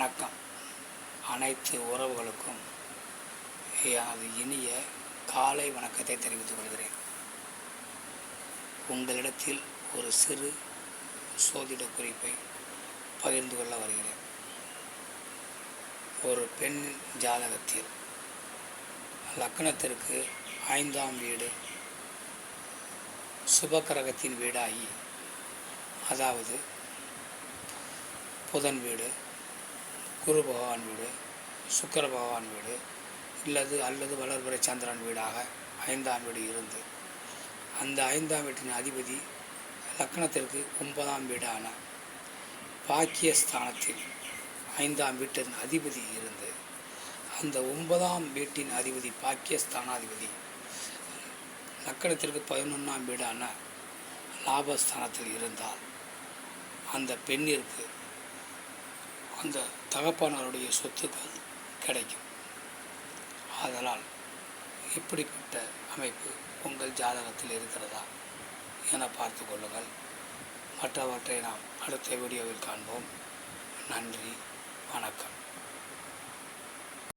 வணக்கம். அனைத்து உறவுகளுக்கும் எனது இனிய காலை வணக்கத்தை தெரிவித்துக் கொள்கிறேன். உங்களிடத்தில் ஒரு சிறு சோதிட குறிப்பை பகிர்ந்து கொள்ள வருகிறேன். ஒரு பெண் ஜாதகத்தில் லக்னத்திற்கு 5ஆம் வீடு சுபக்கிரகத்தின் வீடாகி, அதாவது புதன் வீடு, குரு பகவான் வீடு, சுக்கிர பகவான் வீடு அல்லது வளர்பிறை சந்திரன் வீடாக 5ஆம் வீடு இருந்து, அந்த 5ஆம் வீட்டின் அதிபதி லக்னத்திற்கு 9ஆம் வீடான பாக்கியஸ்தானத்தில் 5ஆம் வீட்டின் அதிபதி இருந்து, அந்த 9ஆம் வீட்டின் அதிபதி பாக்கியஸ்தானாதிபதி லக்னத்திற்கு 11ஆம் வீடான லாபஸ்தானத்தில் இருந்தால் அந்த பெண்ணிற்கு அந்த தகப்பனாருடைய சொத்துக்கள் கிடைக்கும். அதனால் இப்படிப்பட்ட அமைப்பு உங்கள் ஜாதகத்தில் இருக்கிறதா என பார்த்து கொள்ளுங்கள். மற்றவற்றை நாம் அடுத்த வீடியோவில் காண்போம். நன்றி, வணக்கம்.